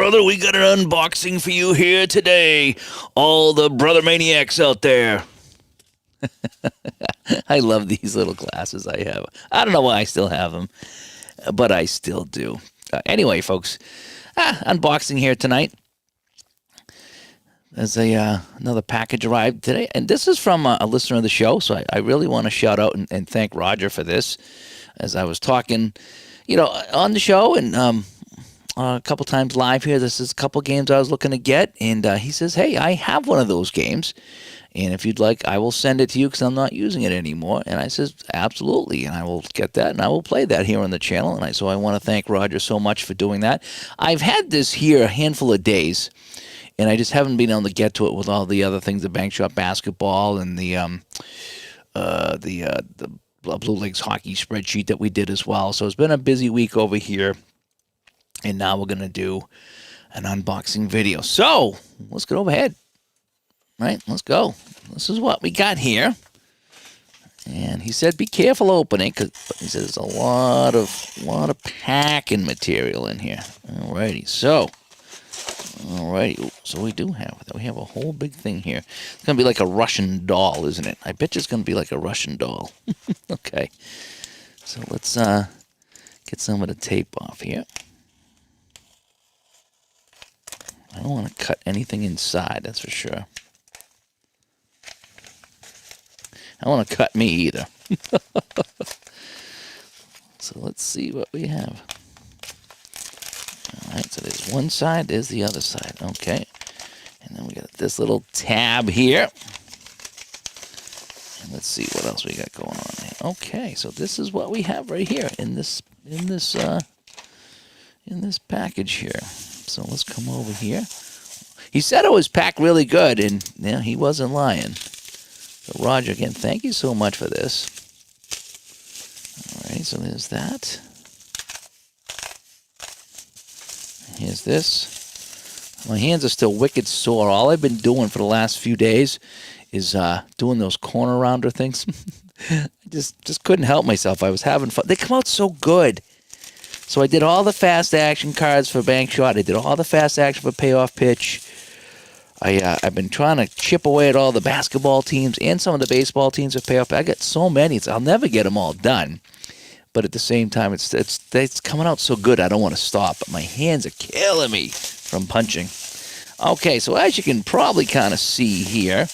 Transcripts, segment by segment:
brother. We got an unboxing for you here today. All the brother maniacs out there. I love these little glasses I have. I don't know why I still have them, but I still do. Anyway, folks, unboxing here tonight. There's another package arrived today, and this is from a listener of the show, so I really want to shout out and thank Roger for this. As I was talking, on the show and a couple times live here, this is a couple games I was looking to get, and he says, hey, I have one of those games, and if you'd like, I will send it to you because I'm not using it anymore. And I says, absolutely, and I will get that, and I will play that here on the channel. And so I want to thank Roger so much for doing that. I've had this here a handful of days, and I just haven't been able to get to it with all the other things, the Bank Shot basketball and the Blue Leagues hockey spreadsheet that we did as well. So it's been a busy week over here, and now we're going to do an unboxing video. So let's get overhead. Right, let's go. This is what we got here. And he said, be careful opening, because he says there's a lot of packing material in here. Alrighty, so we do have that. We have a whole big thing here. It's going to be like a Russian doll, isn't it? I bet you it's going to be like a Russian doll. Okay. So let's get some of the tape off here. I don't want to cut anything inside, that's for sure. I don't want to cut me either. So let's see what we have. All right, so there's one side, there's the other side. Okay. And then we got this little tab here. And let's see what else we got going on here. Okay, so this is what we have right here in this package here. So let's come over here. He said it was packed really good, and yeah, he wasn't lying. So Roger, again, thank you so much for this. All right, so there's that. Here's this. My hands are still wicked sore. All I've been doing for the last few days is doing those corner rounder things. I just couldn't help myself. I was having fun. They come out so good. So I did all the fast action cards for Bank Shot. I did all the fast action for Payoff Pitch. I've been trying to chip away at all the basketball teams and some of the baseball teams for Payoff. I got so many. I'll never get them all done. But at the same time, it's coming out so good, I don't want to stop. But my hands are killing me from punching. Okay, so as you can probably kind of see here,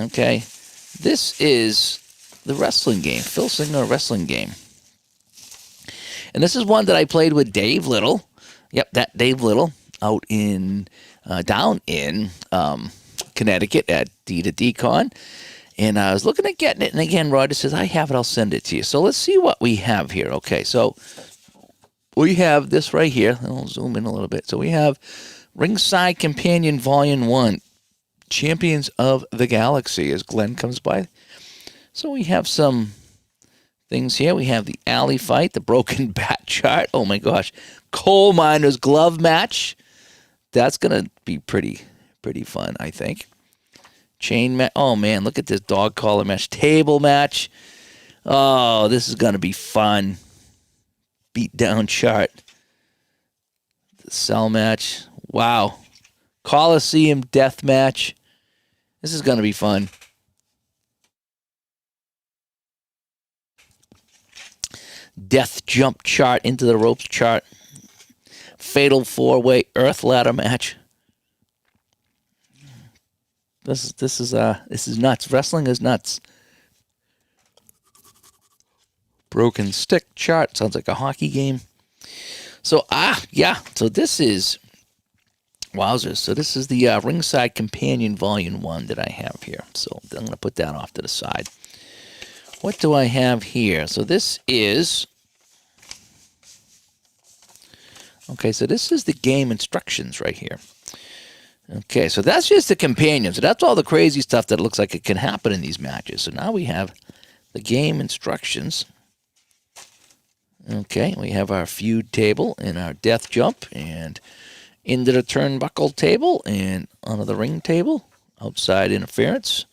okay, this is the wrestling game, Filsinger Wrestling game. And this is one that I played with Dave Little. Yep, that Dave Little out in down in Connecticut at D2D-Con. And I was looking at getting it, and again, Roger says, I have it, I'll send it to you. So let's see what we have here. Okay, so we have this right here. I'll zoom in a little bit. So we have Ringside Companion Volume 1, Champions of the Galaxy, as Glenn comes by. So we have some things here. We have the alley fight, the broken bat chart. Oh, my gosh. Coal Miner's glove match. That's going to be pretty fun, I think. Chain match. Oh, man, look at this dog collar match. Table match. Oh, this is going to be fun. Beat down chart. The cell match. Wow. Coliseum death match. This is going to be fun. Death jump chart into the ropes chart. Fatal four-way earth ladder match. This is nuts. Wrestling is nuts. Broken stick chart. Sounds like a hockey game. So yeah. So this is wowzers. So this is the Ringside Companion Volume 1 that I have here. So I'm going to put that off to the side. What do I have here? So this is okay. So this is the game instructions right here. Okay, so that's just the companion. So that's all the crazy stuff that looks like it can happen in these matches. So now we have the game instructions. Okay, we have our feud table and our death jump and into the turnbuckle table and onto the ring table, outside interference,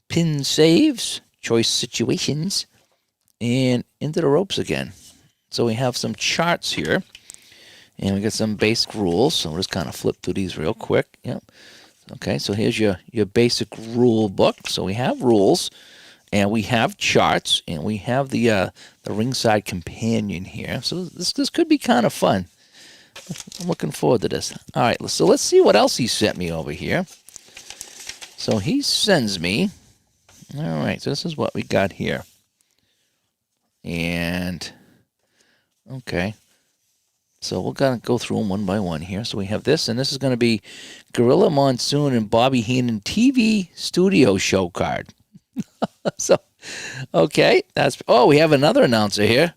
pin saves, choice situations, and into the ropes again. So we have some charts here. And we got some basic rules, so we'll just kind of flip through these real quick. Yep. Okay, so here's your basic rule book. So we have rules, and we have charts, and we have the ringside companion here. So this could be kind of fun. I'm looking forward to this. All right, so let's see what else he sent me over here. So he sends me. All right, so this is what we got here. And okay. So we're going to go through them one by one here. So we have this, and this is going to be Gorilla Monsoon and Bobby Heenan TV studio show card. So, okay. We have another announcer here.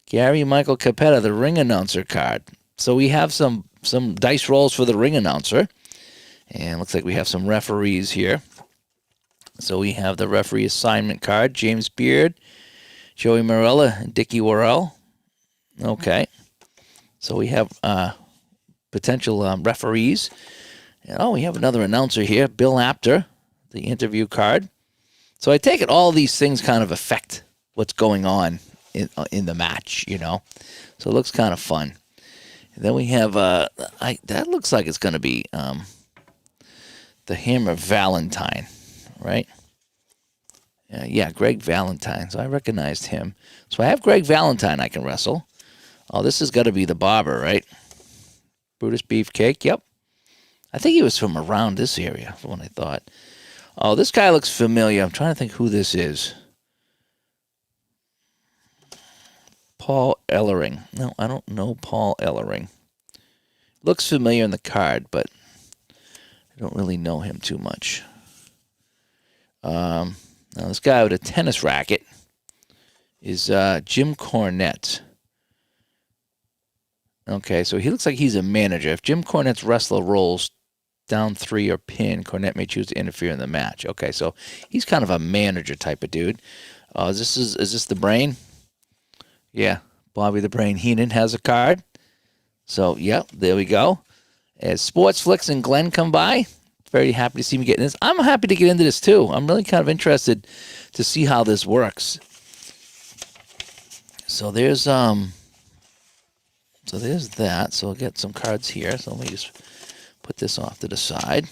Gary Michael Capetta, the ring announcer card. So we have some dice rolls for the ring announcer. And looks like we have some referees here. So we have the referee assignment card, James Beard, Joey Marella, and Dickie Worrell. Okay. So we have potential referees. And, we have another announcer here, Bill Apter, the interview card. So I take it all these things kind of affect what's going on in the match, So it looks kind of fun. And then we have, that looks like it's going to be the Hammer Valentine, right? Yeah, Greg Valentine. So I recognized him. So I have Greg Valentine I can wrestle. Oh, this has got to be the barber, right? Brutus Beefcake, yep. I think he was from around this area, from what I thought. Oh, this guy looks familiar. I'm trying to think who this is. Paul Ellering. No, I don't know Paul Ellering. Looks familiar in the card, but I don't really know him too much. Now, this guy with a tennis racket is Jim Cornette. Okay, so he looks like he's a manager. If Jim Cornette's wrestler rolls down 3 or pin, Cornette may choose to interfere in the match. Okay, so he's kind of a manager type of dude. Is this the Brain? Yeah, Bobby the Brain Heenan has a card. So, yep, there we go. As Sports Flicks and Glenn come by, very happy to see me getting this. I'm happy to get into this too. I'm really kind of interested to see how this works. So there's that. So I'll get some cards here. So let me just put this off to the side.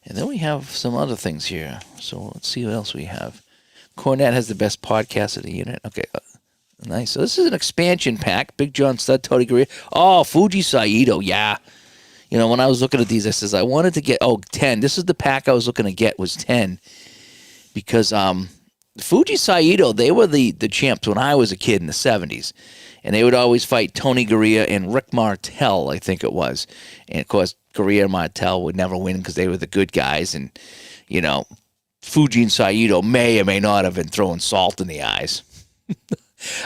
And then we have some other things here. So let's see what else we have. Cornette has the best podcast of the unit. Okay, nice. So this is an expansion pack. Big John Studd, Tony Gurria. Oh, Fuji Saito, yeah. When I was looking at these, I says I wanted to get 10. This is the pack I was looking to get was 10. Because Fuji Saito, they were the champs when I was a kid in the 70s. And they would always fight Tony Gurria and Rick Martel, I think it was. And, of course, Gurria and Martel would never win because they were the good guys. And, Fuji and Saito may or may not have been throwing salt in the eyes.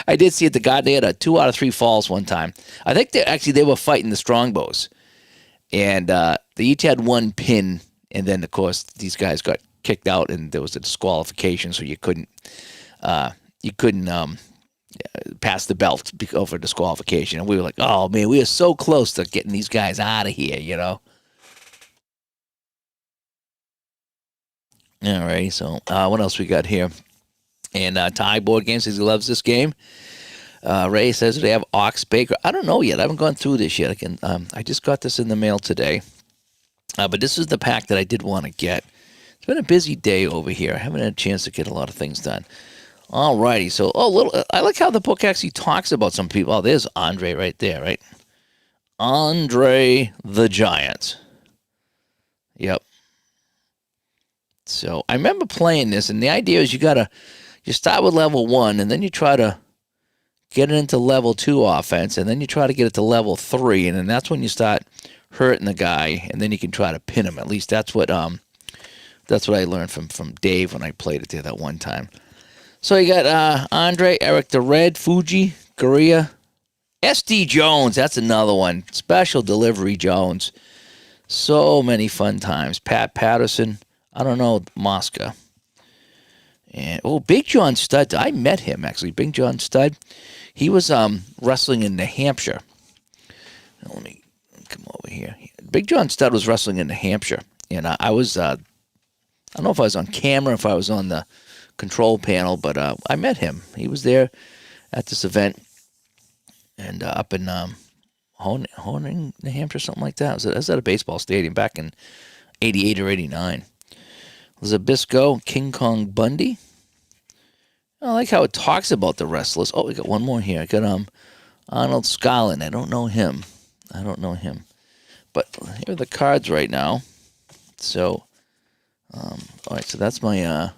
I did see at the God, they had a 2 out of 3 falls one time. I think they were fighting the Strongbows. And they each had 1 pin. And then, of course, these guys got kicked out and there was a disqualification, so you couldn't pass the belt over disqualification. And we were like, oh man, we were so close to getting these guys out of here, All right, so what else we got here? And Ty Board Games says he loves this game. Ray says they have Ox Baker. I don't know yet. I haven't gone through this yet. I just got this in the mail today. But this is the pack that I did want to get. It's been a busy day over here. I haven't had a chance to get a lot of things done. All righty. So, I like how the book actually talks about some people. Oh, there's Andre right there, right? Andre the Giant. Yep. So, I remember playing this, and the idea is you start with level 1, and then you try to get it into level 2 offense, and then you try to get it to level 3, and then that's when you start hurting the guy, and then you can try to pin him. At least that's what I learned from Dave when I played it there that one time. So you got Andre, Eric the Red, Fuji, Gurria, SD Jones. That's another one. Special Delivery Jones. So many fun times. Pat Patterson. I don't know, Mosca. And Big John Studd. I met him actually. Big John Studd. He was wrestling in New Hampshire. Let me come over here. Big John Studd was wrestling in New Hampshire, and I was. I don't know if I was on camera, if I was on the control panel, but I met him. He was there at this event, and up in Horning, New Hampshire, something like that. It was at a baseball stadium back in 88 or 89. Zabisco, King Kong Bundy. I like how it talks about the wrestlers. Oh, we got one more here. I got Arnold Scarlett. I don't know him. But here are the cards right now. So, all right. So that's my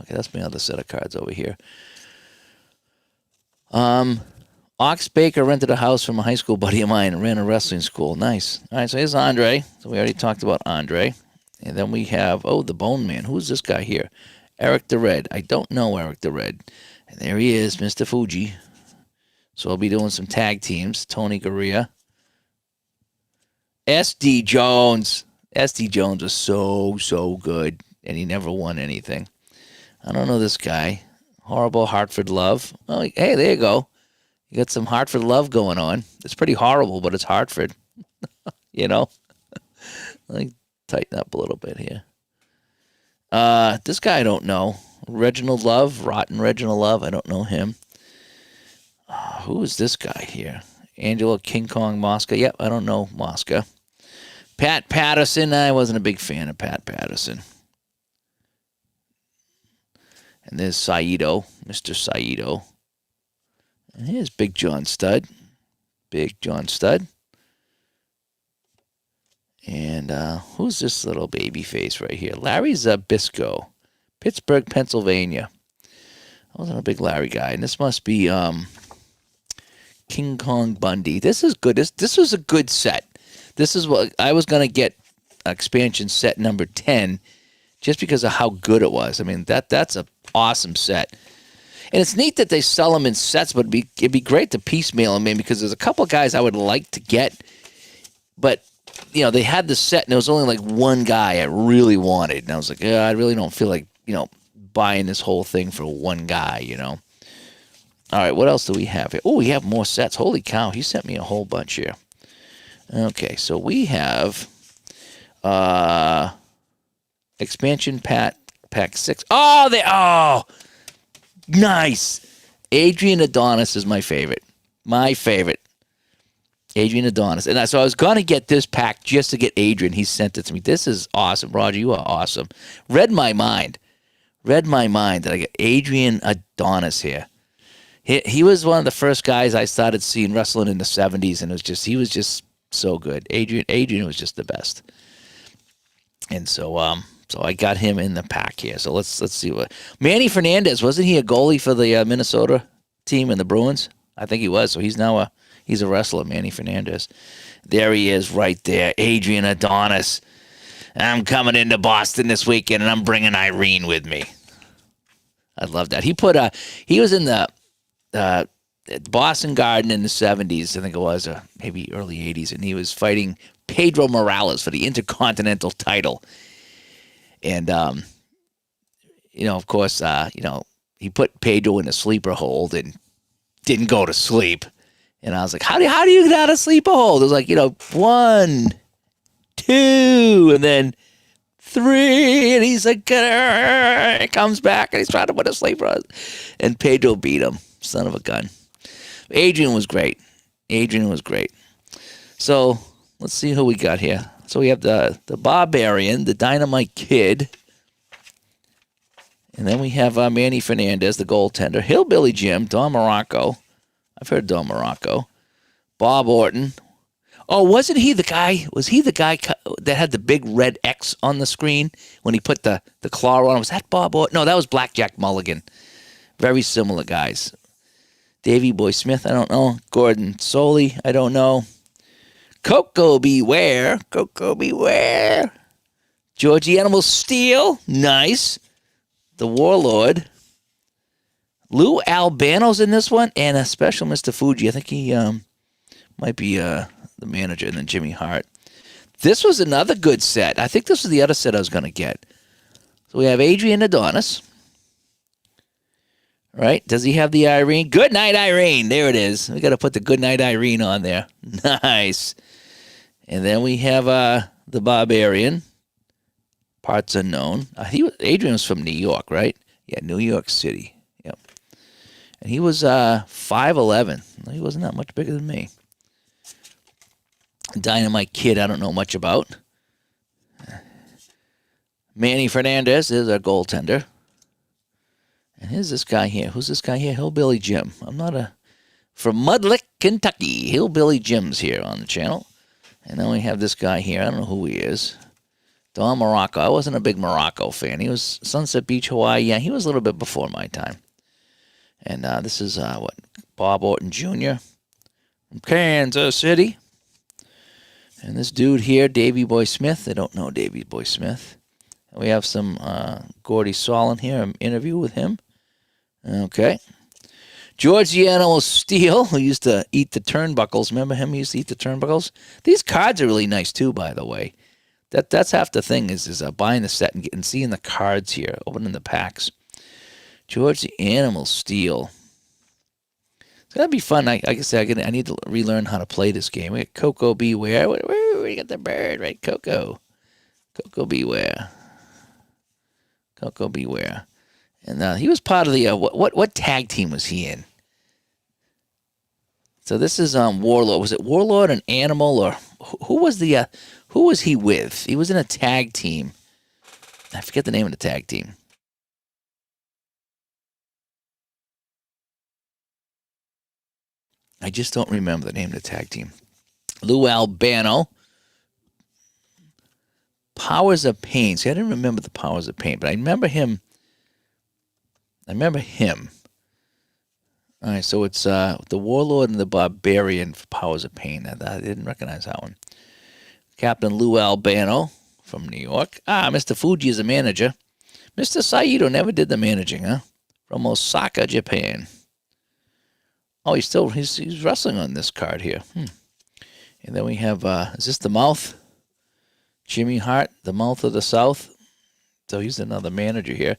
that's my other set of cards over here. Ox Baker rented a house from a high school buddy of mine and ran a wrestling school. Nice. All right. So here's Andre. So we already talked about Andre, and then we have the Bone Man. Who's this guy here? Eric the Red. I don't know Eric the Red. And there he is, Mr. Fuji. So I'll be doing some tag teams. Tony Gurria. SD Jones. SD Jones was so good, and he never won anything. I don't know this guy. Horrible Hartford Love. Oh, hey, there you go. You got some Hartford love going on. It's pretty horrible, but it's Hartford. You know? Let me tighten up a little bit here. This guy I don't know. Reginald Love, Rotten Reginald Love. I don't know him. Who is this guy here? Angelo King Kong Mosca. Yep, I don't know Mosca. Pat Patterson. I wasn't a big fan of Pat Patterson. And there's Saito, Mr. Saito. And here's Big John Studd. Big John Studd. And who's this little baby face right here? Larry Zabisco, Pittsburgh, Pennsylvania. I wasn't a big Larry guy. And this must be King Kong Bundy. This is good. This was a good set. This is what I was going to get expansion set number 10 just because of how good it was. I mean, that's an awesome set. And it's neat that they sell them in sets, but it'd be great to piecemeal them in because there's a couple of guys I would like to get, but they had the set and there was only like one guy I really wanted. And I was like, I really don't feel like, buying this whole thing for one guy, All right, what else do we have here? Oh, we have more sets. Holy cow, he sent me a whole bunch here. Okay, so we have expansion pack 6. Oh, nice. Adrian Adonis is my favorite. Adrian Adonis. And so I was going to get this pack just to get Adrian. He sent it to me. This is awesome. Roger, you are awesome. Read my mind that I got Adrian Adonis here. He was one of the first guys I started seeing wrestling in the 70s, and he was just so good. Adrian was just the best. And so I got him in the pack here. So let's see what Manny Fernandez, wasn't he a goalie for the Minnesota team in the Bruins? I think he was. So he's now he's a wrestler, Manny Fernandez. There he is right there, Adrian Adonis. I'm coming into Boston this weekend, and I'm bringing Irene with me. I love that. He was in the Boston Garden in the 70s, I think it was, maybe early 80s, and he was fighting Pedro Morales for the Intercontinental title. And, of course, he put Pedro in a sleeper hold and didn't go to sleep. And I was like, how do you get out of sleeper hold? It was like, 1, 2, and then 3, and he's like, he comes back, and he's trying to put a sleeper on. And Pedro beat him. Son of a gun. Adrian was great. So let's see who we got here. So we have the Barbarian, the Dynamite Kid. And then we have Manny Fernandez, the goaltender. Hillbilly Jim, Don Morocco. I've heard Don Morocco. Bob Orton. Oh, wasn't he the guy? Was he the guy that had the big red X on the screen when he put the claw on? Was that Bob Orton? No, that was Blackjack Mulligan. Very similar guys. Davey Boy Smith, I don't know. Gordon Soley, I don't know. Coco Beware. Georgie Animal Steel, nice. The Warlord. Lou Albano's in this one, and a special Mr. Fuji. I think he might be the manager, and then Jimmy Hart. This was another good set. I think this was the other set I was going to get. So we have Adrian Adonis. Right? Does he have the Irene? Good night, Irene. There it is. We got to put the good night, Irene on there. Nice. And then we have the Barbarian. Parts unknown. Adrian was from New York, right? Yeah, New York City. Yep. And he was 5'11". He wasn't that much bigger than me. Dynamite Kid, I don't know much about. Manny Fernandez is our goaltender. And here's this guy here. Who's this guy here? Hillbilly Jim. From Mudlick, Kentucky. Hillbilly Jim's here on the channel. And then we have this guy here. I don't know who he is. Don Morocco. I wasn't a big Morocco fan. He was Sunset Beach, Hawaii. Yeah, he was a little bit before my time. And this is, Bob Orton Jr. from Kansas City. And this dude here, Davey Boy Smith. I don't know Davey Boy Smith. And we have some Gordy Solin here, an interview with him. Okay. George the Animal Steel, who used to eat the turnbuckles. Remember him? He used to eat the turnbuckles. These cards are really nice, too, by the way. That's half the thing is buying the set and seeing the cards here, opening the packs. George the Animal Steel. It's going to be fun. Like I said, I need to relearn how to play this game. We got Coco Beware. We got the bird, right? Coco. Coco Beware. Coco Beware. And he was part of the, what tag team was he in? So this is Warlord. Was it Warlord and Animal, or who was he with? He was in a tag team. I forget the name of the tag team. I just don't remember the name of the tag team. Lou Albano. Powers of Pain. See, I didn't remember the Powers of Pain, but I remember him. All right, so it's the Warlord and the Barbarian for Powers of Pain. I didn't recognize that one. Captain Lou Albano from New York. Mr. Fuji is a manager. Mr. Saito never did the managing, huh? From Osaka, Japan. Oh, he's wrestling on this card here. And then we have, is this the Mouth? Jimmy Hart, the Mouth of the South. So he's another manager here.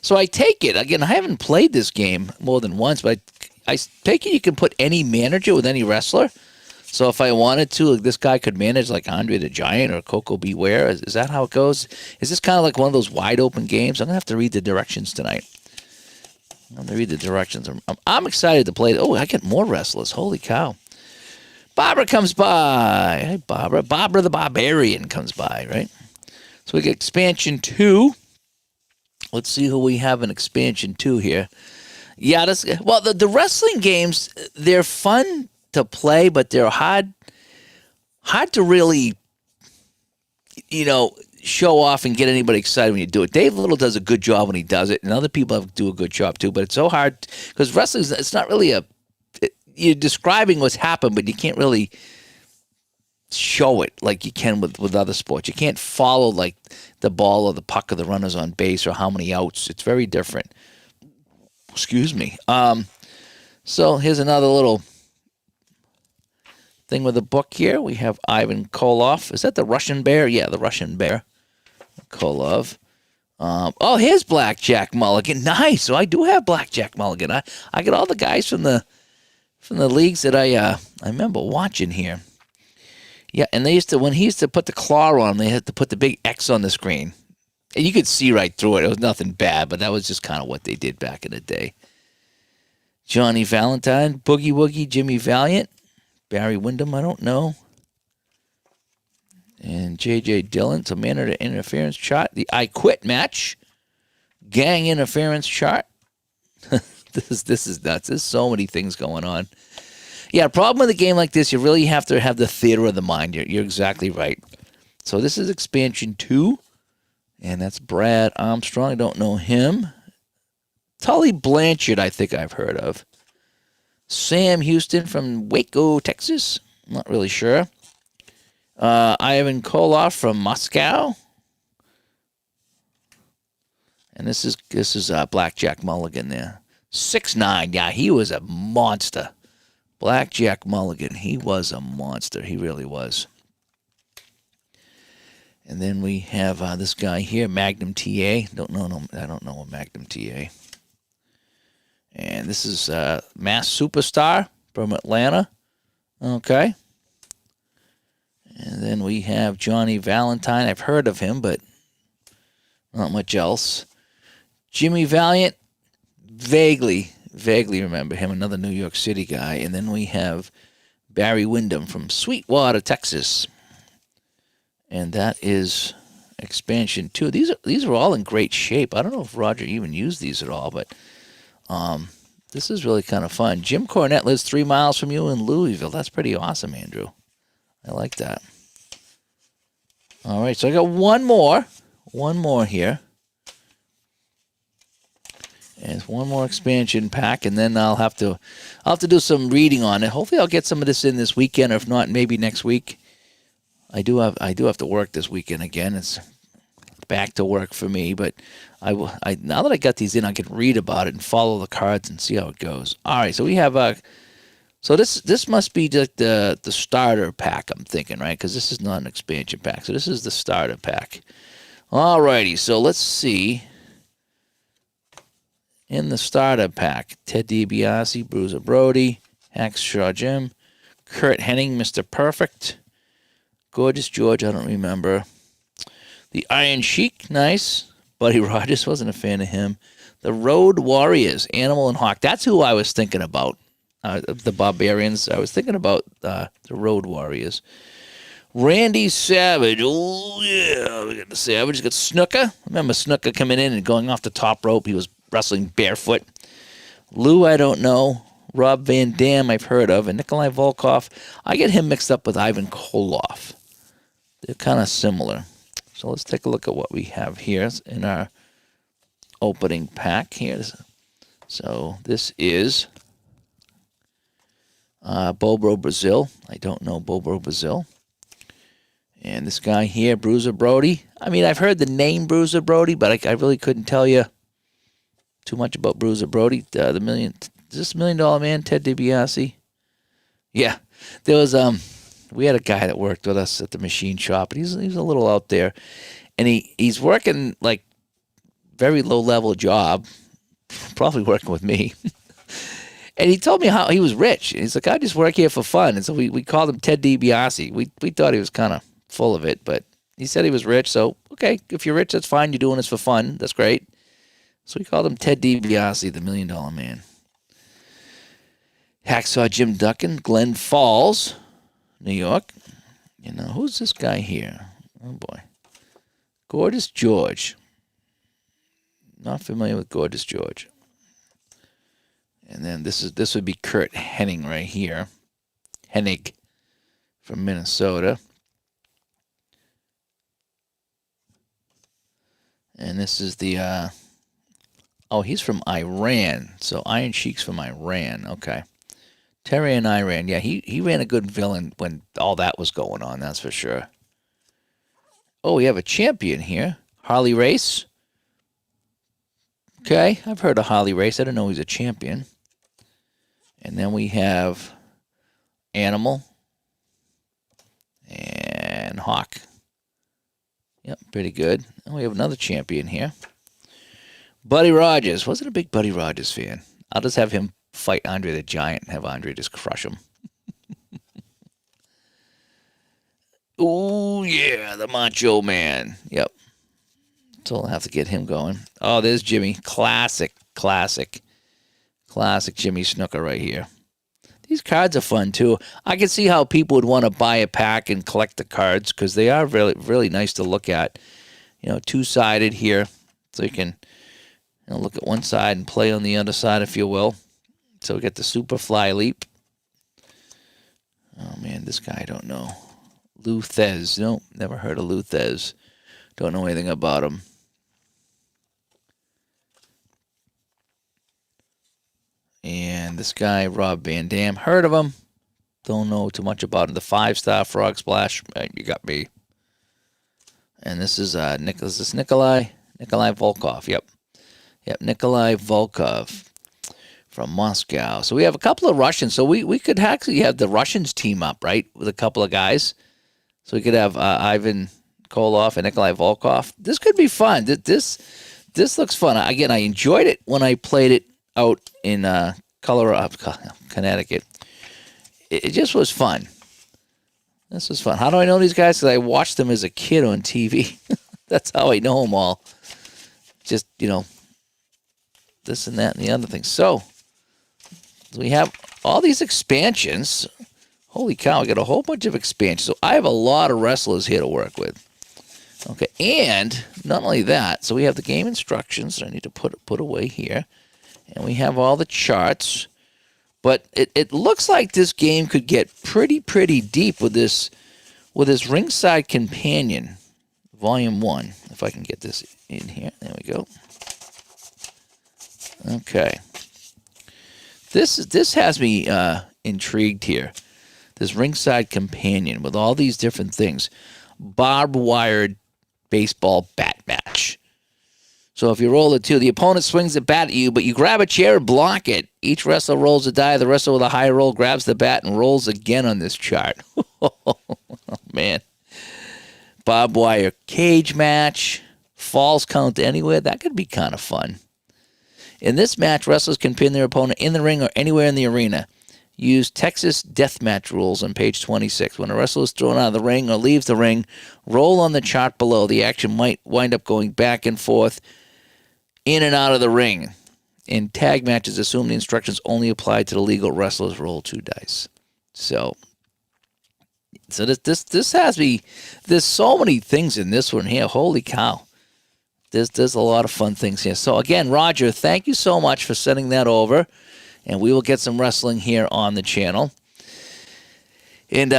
So I take it, again, I haven't played this game more than once, but I take it you can put any manager with any wrestler. So if I wanted to, this guy could manage like Andre the Giant or Coco Beware. Is that how it goes? Is this kind of like one of those wide open games? I'm going to have to read the directions tonight. I'm going to read the directions. I'm excited to play. Oh, I get more wrestlers. Holy cow. Barbara comes by. Hey, Barbara. Barbara the Barbarian comes by, right? So we get expansion 2. Let's see who we have in expansion 2 here. Yeah, the wrestling games, they're fun to play, but they're hard to really, show off and get anybody excited when you do it. Dave Little does a good job when he does it, and other people do a good job too, but it's so hard because wrestling, it's not really you're describing what's happened, but you can't really show it like you can with other sports. You can't follow like the ball or the puck or the runners on base or how many outs. It's very different. Excuse me. So here's another little thing with the book here. We have Ivan Koloff. Is that the Russian Bear? Yeah, the Russian Bear. Kolov. Here's Blackjack Mulligan. Nice. So I do have Blackjack Mulligan. I get all the guys from the leagues that I remember watching here. Yeah, and when he used to put the claw on, they had to put the big X on the screen. And you could see right through it. It was nothing bad, but that was just kind of what they did back in the day. Johnny Valentine, Boogie Woogie, Jimmy Valiant, Barry Windham, I don't know. And J.J. Dillon, so manager interference chart. The I Quit match. Gang interference chart. This is nuts. There's so many things going on. Yeah, problem with a game like this, you really have to have the theater of the mind. You're exactly right. So this is expansion 2. And that's Brad Armstrong. I don't know him. Tully Blanchard, I think I've heard of. Sam Houston from Waco, Texas. I'm not really sure. Ivan Koloff from Moscow. And this is Blackjack Mulligan there. 6'9". Yeah, he was a monster. Blackjack Mulligan. He was a monster. He really was. And then we have this guy here, Magnum TA. I don't know a Magnum TA. And this is Mass Superstar from Atlanta. Okay. And then we have Johnny Valentine. I've heard of him, but not much else. Jimmy Valiant, vaguely remember him, another New York City guy. And then we have Barry Windham from Sweetwater, Texas. And that is expansion 2. These are all in great shape. I don't know if Roger even used these at all, but this is really kind of fun. Jim Cornette lives 3 miles from you in Louisville. That's pretty awesome, Andrew. I like that. All right, so I got one more here. And it's one more expansion pack, and then I'll have to do some reading on it. Hopefully, I'll get some of this in this weekend, or if not, maybe next week. I do have to work this weekend again. It's back to work for me, but I now that I got these in, I can read about it and follow the cards and see how it goes. All right, so we have so this must be the starter pack, I'm thinking, right? Because this is not an expansion pack, so this is the starter pack. All righty, so let's see. In the starter pack, Ted DiBiase, Bruiser Brody, Hacksaw Jim, Kurt Hennig, Mr. Perfect, Gorgeous George, I don't remember. The Iron Sheik, nice. Buddy Rogers, wasn't a fan of him. The Road Warriors, Animal and Hawk. That's who I was thinking about. The Barbarians. I was thinking about the Road Warriors. Randy Savage. Oh, yeah. We got the Savage. We got Snooker. Remember Snooker coming in and going off the top rope. He was wrestling barefoot. Lou, I don't know. Rob Van Dam, I've heard of. And Nikolai Volkov. I get him mixed up with Ivan Koloff. They're kind of similar. So let's take a look at what we have here in our opening pack here. So this is Bobo Brazil. I don't know Bobo Brazil. And this guy here, Bruiser Brody. I mean, I've heard the name Bruiser Brody, but I really couldn't tell you too much about Bruiser Brody. Is this $1 Million Man, Ted DiBiase? Yeah. There was we had a guy that worked with us at the machine shop, and he's a little out there. And he's working like very low level job, probably working with me. And he told me how he was rich. He's like, I just work here for fun. And so we called him Ted DiBiase. We thought he was kind of full of it, but he said he was rich. So, okay, if you're rich, that's fine. You're doing this for fun. That's great. So we called him Ted DiBiase, the $1 Million Man. Hacksaw Jim Duncan, Glen Falls, New York. You know, who's this guy here? Oh, boy. Gorgeous George. Not familiar with Gorgeous George. And then this would be Kurt Hennig right here. Hennig from Minnesota. And this is the he's from Iran. So Iron Sheik's from Iran. Okay. Terry in Iran. Yeah, he ran a good villain when all that was going on, that's for sure. Oh, we have a champion here. Harley Race. Okay, I've heard of Harley Race. I didn't know he's a champion. And then we have Animal and Hawk. Yep, pretty good. And we have another champion here. Buddy Rogers. Wasn't a big Buddy Rogers fan. I'll just have him fight Andre the Giant and have Andre just crush him. Oh, yeah, the Macho Man. Yep. So I'll have to get him going. Oh, there's Jimmy. Classic Jimmy Snuka right here. These cards are fun, too. I can see how people would want to buy a pack and collect the cards because they are really, really nice to look at. You know, two-sided here. So you can look at one side and play on the other side, if you will. So we get the Superfly Leap. Oh, man, this guy I don't know. Lou Thez. Nope, never heard of Lou Thez. Don't know anything about him. And this guy, Rob Van Dam. Heard of him. Don't know too much about him. The 5-star Frog Splash. You got me. And this is Nikolai Volkov. Yep, Nikolai Volkov from Moscow. So we have a couple of Russians. So we could actually have the Russians team up, right, with a couple of guys. So we could have Ivan Koloff and Nikolai Volkov. This could be fun. This looks fun. Again, I enjoyed it when I played it out in Colorado, Connecticut. It just was fun. This was fun. How do I know these guys? Because I watched them as a kid on TV. That's how I know them all. Just, this and that and the other thing. So we have all these expansions. Holy cow, I got a whole bunch of expansions. So I have a lot of wrestlers here to work with. Okay, and not only that, so we have the game instructions that I need to put away here. And we have all the charts. But it looks like this game could get pretty deep with this Ringside Companion, Volume 1. If I can get this in here. There we go. Okay. This has me intrigued here. This Ringside Companion with all these different things. Barbed wired baseball bat match. So if you roll it 2, the opponent swings the bat at you, but you grab a chair and block it. Each wrestler rolls a die. The wrestler with a high roll grabs the bat and rolls again on this chart. Oh, man. Barbed wire cage match. Falls count anywhere. That could be kind of fun. In this match, wrestlers can pin their opponent in the ring or anywhere in the arena. Use Texas deathmatch rules on page 26. When a wrestler is thrown out of the ring or leaves the ring, roll on the chart below. The action might wind up going back and forth, in and out of the ring. In tag matches, assume the instructions only apply to the legal wrestlers. Roll 2 dice. So this has me. There's so many things in this one here. Holy cow! There's a lot of fun things here. So again, Roger, thank you so much for sending that over, and we will get some wrestling here on the channel. And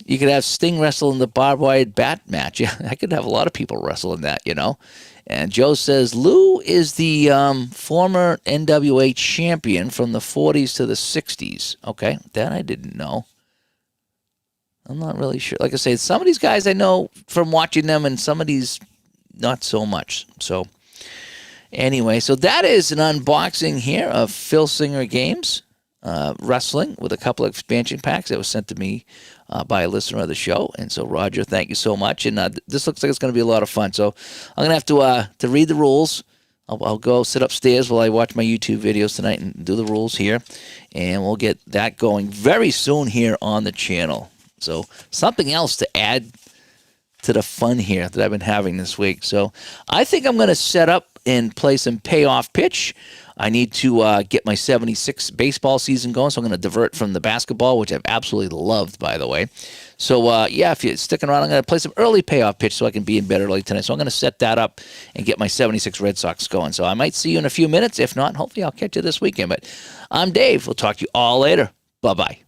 you could have Sting wrestle in the barbed wire bat match. Yeah, I could have a lot of people wrestle in that, you know. And Joe says, Lou is the former NWA champion from the 40s to the 60s. Okay, that I didn't know. I'm not really sure. Like I say, some of these guys I know from watching them, and some of these not so much. So anyway, so that is an unboxing here of Filsinger Games Wrestling with a couple of expansion packs that was sent to me by a listener of the show. And so, Roger, thank you so much. And this looks like it's going to be a lot of fun. So I'm going to have to read the rules. I'll go sit upstairs while I watch my YouTube videos tonight and do the rules here. And we'll get that going very soon here on the channel. So something else to add to the fun here that I've been having this week. So I think I'm going to set up and play some payoff pitch. I need to get my 76 baseball season going, so I'm going to divert from the basketball, which I've absolutely loved, by the way. So, yeah, if you're sticking around, I'm going to play some early payoff pitch so I can be in bed early tonight. So I'm going to set that up and get my 76 Red Sox going. So I might see you in a few minutes. If not, hopefully I'll catch you this weekend. But I'm Dave. We'll talk to you all later. Bye-bye.